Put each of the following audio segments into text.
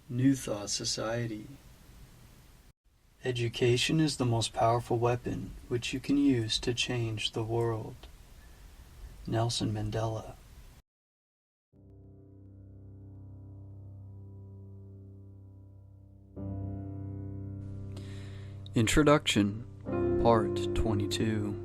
New Thought Society. Education is the most powerful weapon which you can use to change the world. Nelson Mandela. Introduction, Part 22.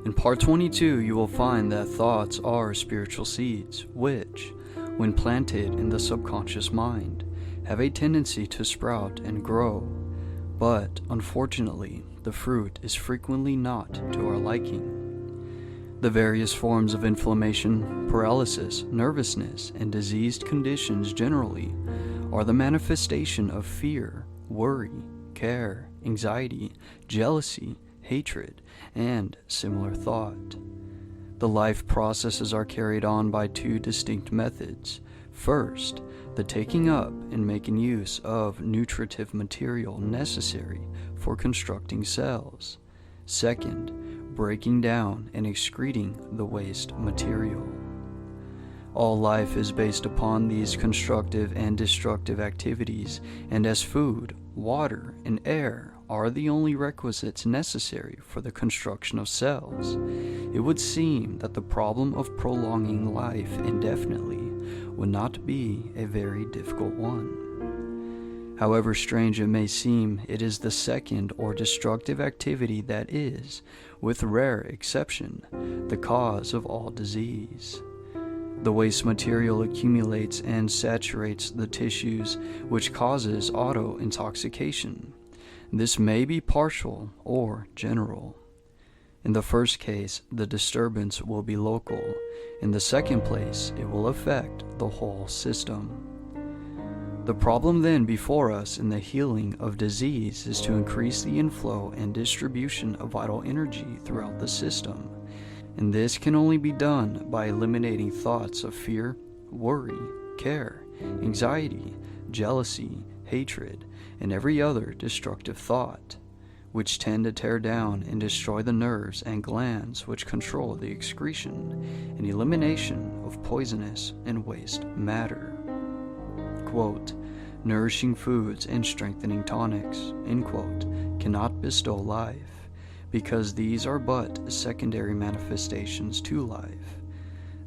In Part 22, you will find that thoughts are spiritual seeds, which, when planted in the subconscious mind, have a tendency to sprout and grow. But, unfortunately, the fruit is frequently not to our liking. The various forms of inflammation, paralysis, nervousness, and diseased conditions generally are the manifestation of fear, worry, care, anxiety, jealousy, hatred, and similar thought. The life processes are carried on by two distinct methods. First, the taking up and making use of nutritive material necessary for constructing cells. Second, breaking down and excreting the waste material. All life is based upon these constructive and destructive activities, and as food, water, and air are the only requisites necessary for the construction of cells, it would seem that the problem of prolonging life indefinitely would not be a very difficult one. However strange it may seem, it is the second or destructive activity that is, with rare exception, the cause of all disease. The waste material accumulates and saturates the tissues, which causes auto-intoxication. This may be partial or general. In the first case, the disturbance will be local. In the second place, it will affect the whole system. The problem then before us in the healing of disease is to increase the inflow and distribution of vital energy throughout the system. And this can only be done by eliminating thoughts of fear, worry, care, anxiety, jealousy, hatred, and every other destructive thought, which tend to tear down and destroy the nerves and glands which control the excretion and elimination of poisonous and waste matter. Quote, nourishing foods and strengthening tonics, end quote, cannot bestow life, because these are but secondary manifestations to life.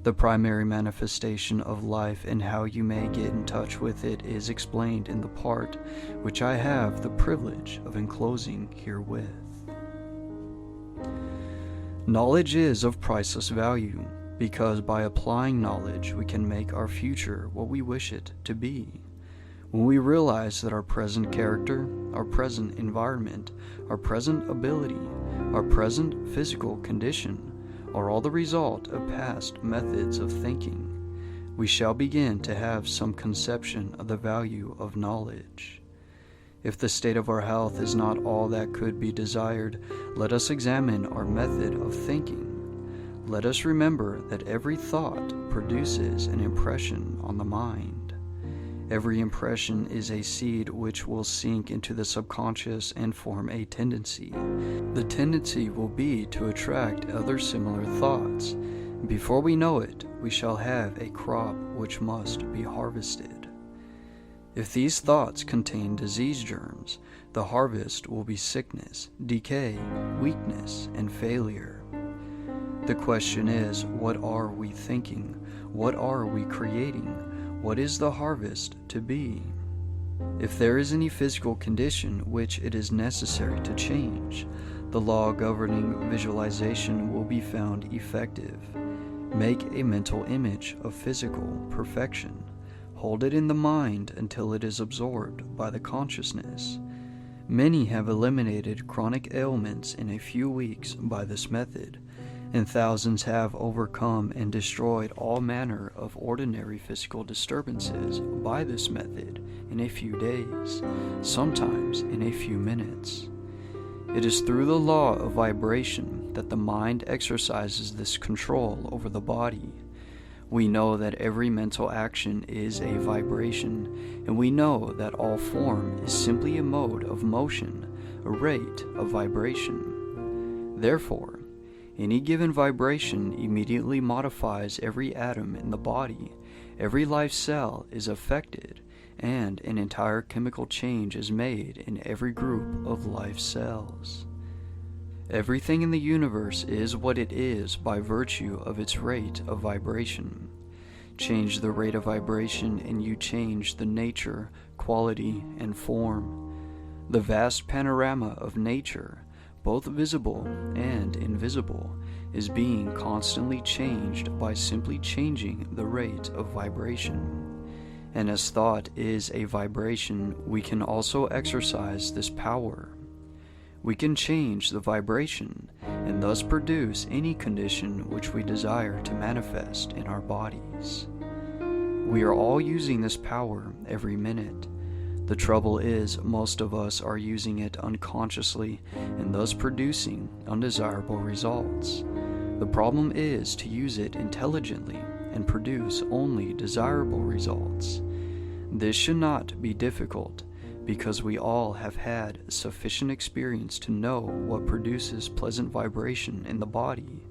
The primary manifestation of life and how you may get in touch with it is explained in the part which I have the privilege of enclosing herewith. Knowledge is of priceless value, because by applying knowledge we can make our future what we wish it to be. When we realize that our present character, our present environment, our present ability, our present physical condition are all the result of past methods of thinking, we shall begin to have some conception of the value of knowledge. If the state of our health is not all that could be desired, let us examine our method of thinking. Let us remember that every thought produces an impression on the mind. Every impression is a seed which will sink into the subconscious and form a tendency. The tendency will be to attract other similar thoughts. Before we know it, we shall have a crop which must be harvested. If these thoughts contain disease germs, the harvest will be sickness, decay, weakness, and failure. The question is, what are we thinking? What are we creating? What is the harvest to be? If there is any physical condition which it is necessary to change, the law governing visualization will be found effective. Make a mental image of physical perfection. Hold it in the mind until it is absorbed by the consciousness. Many have eliminated chronic ailments in a few weeks by this method, and thousands have overcome and destroyed all manner of ordinary physical disturbances by this method in a few days, sometimes in a few minutes. It is through the law of vibration that the mind exercises this control over the body. We know that every mental action is a vibration, and we know that all form is simply a mode of motion, a rate of vibration. Therefore, any given vibration immediately modifies every atom in the body. Every life cell is affected, and an entire chemical change is made in every group of life cells. Everything in the universe is what it is by virtue of its rate of vibration. Change the rate of vibration and you change the nature, quality, and form. The vast panorama of nature, both visible and invisible, is being constantly changed by simply changing the rate of vibration. And as thought is a vibration, we can also exercise this power. We can change the vibration and thus produce any condition which we desire to manifest in our bodies. We are all using this power every minute. The trouble is, most of us are using it unconsciously and thus producing undesirable results. The problem is to use it intelligently and produce only desirable results. This should not be difficult, because we all have had sufficient experience to know what produces pleasant vibration in the body.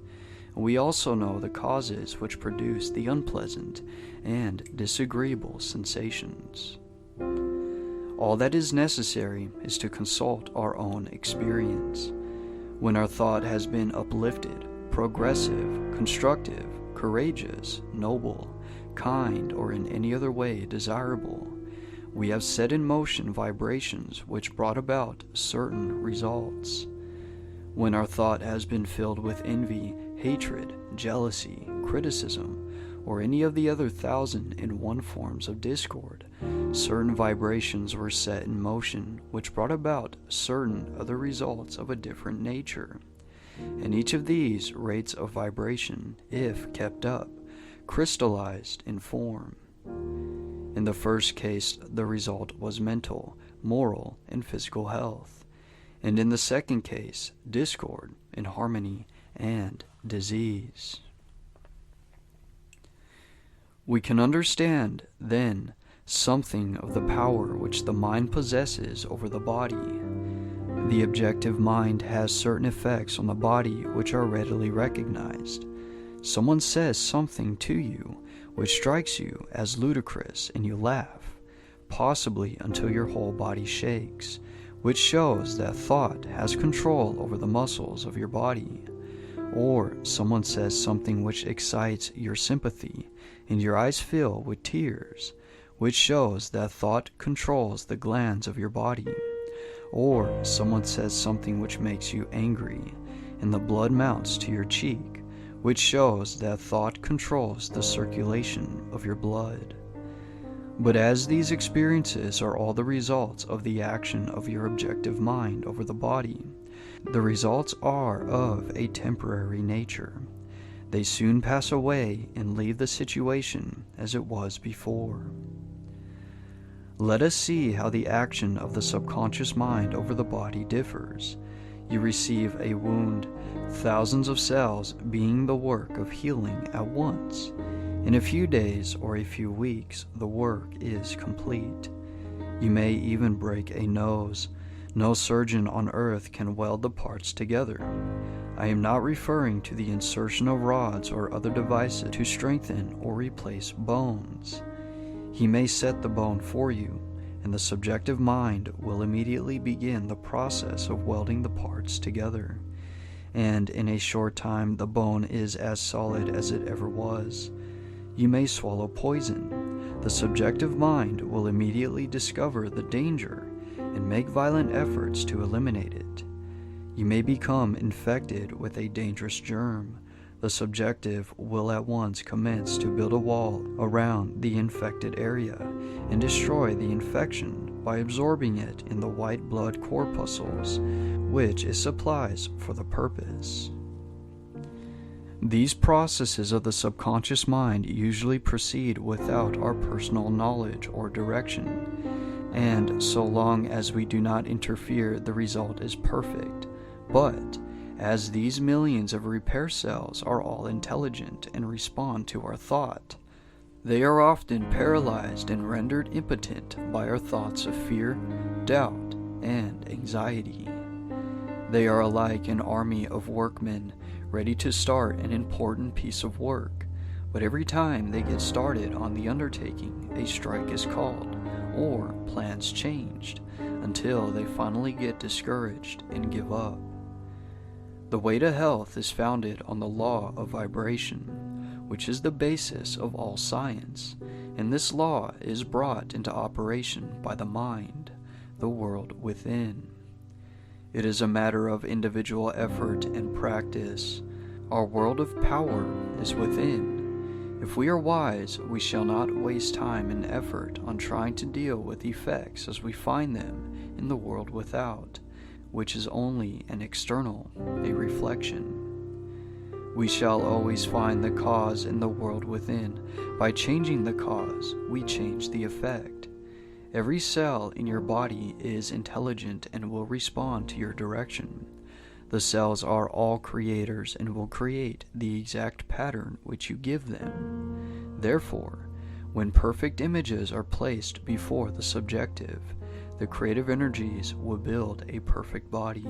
We also know the causes which produce the unpleasant and disagreeable sensations. All that is necessary is to consult our own experience. When our thought has been uplifted, progressive, constructive, courageous, noble, kind, or in any other way desirable, we have set in motion vibrations which brought about certain results. When our thought has been filled with envy, hatred, jealousy, criticism, or any of the other 1,001 forms of discord, certain vibrations were set in motion which brought about certain other results of a different nature. And each of these rates of vibration, if kept up, crystallized in form. In the first case, the result was mental, moral, and physical health. And in the second case, discord, inharmony, and disease. We can understand, then, something of the power which the mind possesses over the body. The objective mind has certain effects on the body which are readily recognized. Someone says something to you which strikes you as ludicrous and you laugh, possibly until your whole body shakes, which shows that thought has control over the muscles of your body. Or someone says something which excites your sympathy and your eyes fill with tears, which shows that thought controls the glands of your body. Or someone says something which makes you angry and the blood mounts to your cheek, which shows that thought controls the circulation of your blood. But as these experiences are all the results of the action of your objective mind over the body, the results are of a temporary nature. They soon pass away and leave the situation as it was before. Let us see how the action of the subconscious mind over the body differs. You receive a wound, thousands of cells being the work of healing at once. In a few days or a few weeks, the work is complete. You may even break a nose. No surgeon on earth can weld the parts together. I am not referring to the insertion of rods or other devices to strengthen or replace bones. He may set the bone for you, and the subjective mind will immediately begin the process of welding the parts together. And in a short time the bone is as solid as it ever was. You may swallow poison. The subjective mind will immediately discover the danger and make violent efforts to eliminate it. You may become infected with a dangerous germ. The subjective will at once commence to build a wall around the infected area and destroy the infection by absorbing it in the white blood corpuscles, which it supplies for the purpose. These processes of the subconscious mind usually proceed without our personal knowledge or direction, and so long as we do not interfere, the result is perfect. But as these millions of repair cells are all intelligent and respond to our thought, they are often paralyzed and rendered impotent by our thoughts of fear, doubt, and anxiety. They are alike an army of workmen ready to start an important piece of work, but every time they get started on the undertaking, a strike is called, or plans changed until they finally get discouraged and give up. The way to health is founded on the law of vibration, which is the basis of all science, and this law is brought into operation by the mind, the world within. It is a matter of individual effort and practice. Our world of power is within. If we are wise, we shall not waste time and effort on trying to deal with effects as we find them in the world without, which is only an external, a reflection. We shall always find the cause in the world within. By changing the cause, we change the effect. Every cell in your body is intelligent and will respond to your direction. The cells are all creators and will create the exact pattern which you give them. Therefore, when perfect images are placed before the subjective, the creative energies will build a perfect body.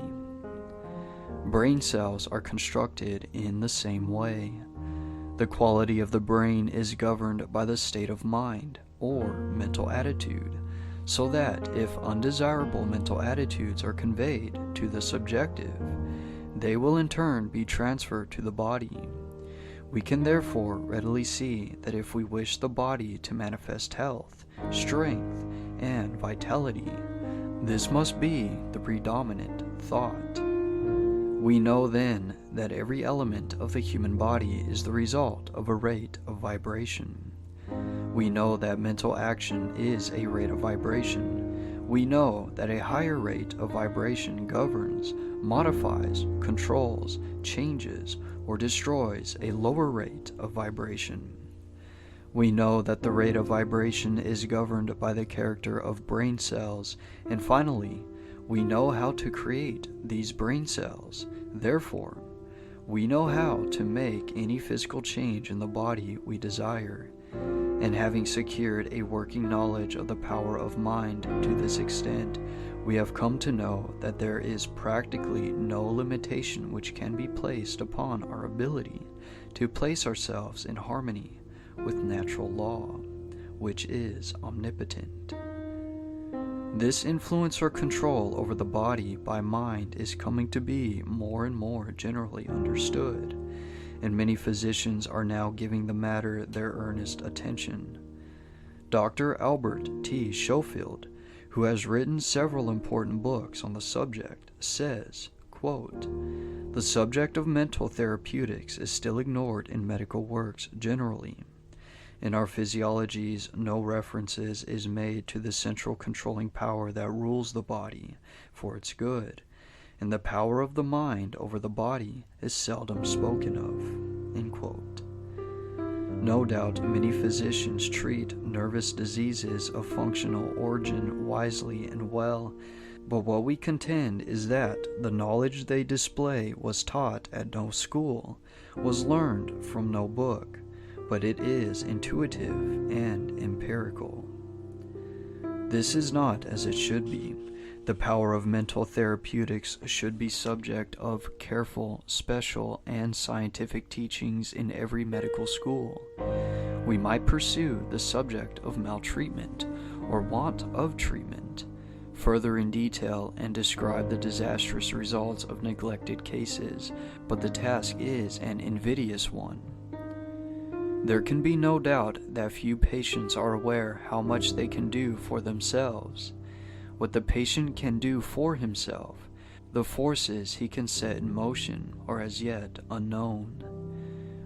Brain cells are constructed in the same way. The quality of the brain is governed by the state of mind or mental attitude, so that if undesirable mental attitudes are conveyed to the subjective, they will in turn be transferred to the body. We can therefore readily see that if we wish the body to manifest health, strength, and vitality, this must be the predominant thought. We know then that every element of the human body is the result of a rate of vibration. We know that mental action is a rate of vibration. We know that a higher rate of vibration governs, modifies, controls, changes, or destroys a lower rate of vibration. We know that the rate of vibration is governed by the character of brain cells, and finally, we know how to create these brain cells. Therefore, we know how to make any physical change in the body we desire. And having secured a working knowledge of the power of mind to this extent, we have come to know that there is practically no limitation which can be placed upon our ability to place ourselves in harmony with natural law, which is omnipotent. This influence or control over the body by mind is coming to be more and more generally understood, and many physicians are now giving the matter their earnest attention. Dr. Albert T. Schofield, who has written several important books on the subject, says, quote, "The subject of mental therapeutics is still ignored in medical works generally. In our physiologies, no references is made to the central controlling power that rules the body for its good, and the power of the mind over the body is seldom spoken of." End quote. No doubt many physicians treat nervous diseases of functional origin wisely and well, but what we contend is that the knowledge they display was taught at no school, was learned from no book, but it is intuitive and empirical. This is not as it should be. The power of mental therapeutics should be subject of careful, special, and scientific teachings in every medical school. We might pursue the subject of maltreatment or want of treatment further in detail and describe the disastrous results of neglected cases, but the task is an invidious one. There can be no doubt that few patients are aware how much they can do for themselves. What the patient can do for himself, the forces he can set in motion, are as yet unknown.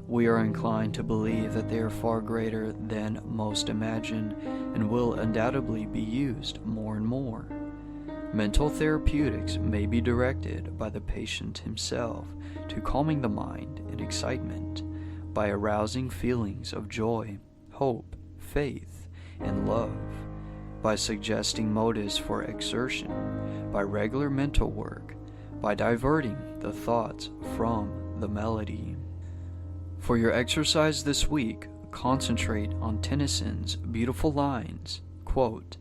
We are inclined to believe that they are far greater than most imagine and will undoubtedly be used more and more. Mental therapeutics may be directed by the patient himself to calming the mind in excitement, by arousing feelings of joy, hope, faith, and love, by suggesting motives for exertion, by regular mental work, by diverting the thoughts from the melody. For your exercise this week, concentrate on Tennyson's beautiful lines, quote,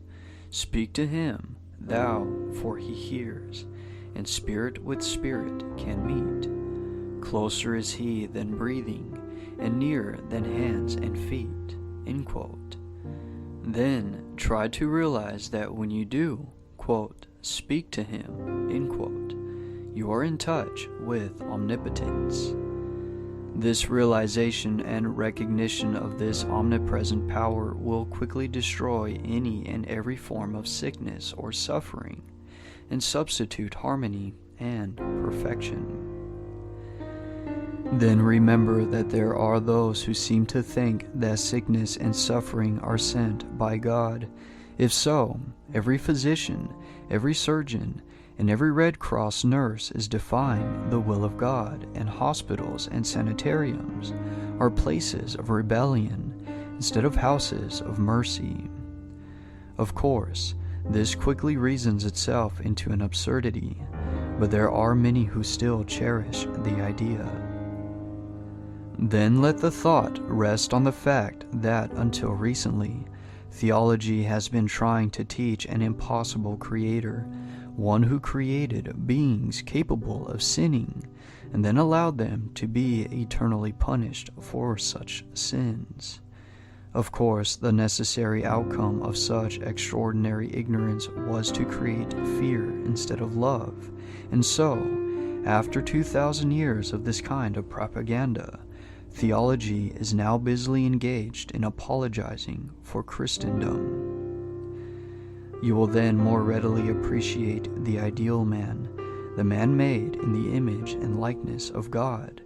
"Speak to him, thou, for he hears, and spirit with spirit can meet. Closer is he than breathing, and nearer than hands and feet." End quote. Then try to realize that when you do, quote, speak to him, end quote, you are in touch with omnipotence. This realization and recognition of this omnipresent power will quickly destroy any and every form of sickness or suffering and substitute harmony and perfection. Then remember that there are those who seem to think that sickness and suffering are sent by God. If so, every physician, every surgeon, and every Red Cross nurse is defying the will of God, and hospitals and sanitariums are places of rebellion instead of houses of mercy. Of course, this quickly reasons itself into an absurdity, but there are many who still cherish the idea. Then let the thought rest on the fact that until recently, theology has been trying to teach an impossible creator, one who created beings capable of sinning, and then allowed them to be eternally punished for such sins. Of course, the necessary outcome of such extraordinary ignorance was to create fear instead of love, and so, after 2,000 years of this kind of propaganda, theology is now busily engaged in apologizing for Christendom. You will then more readily appreciate the ideal man, the man made in the image and likeness of God,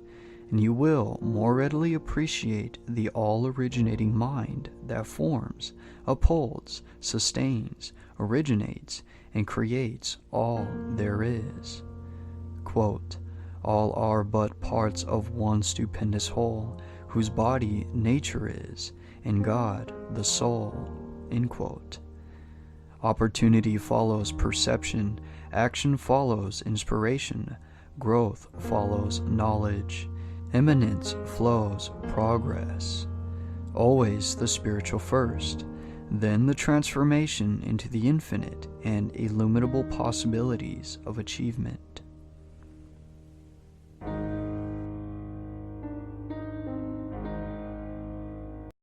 and you will more readily appreciate the all-originating mind that forms, upholds, sustains, originates, and creates all there is. Quote, all are but parts of one stupendous whole, whose body nature is, and God the soul. End quote. Opportunity follows perception, action follows inspiration, growth follows knowledge, eminence flows progress. Always the spiritual first, then the transformation into the infinite and illimitable possibilities of achievement.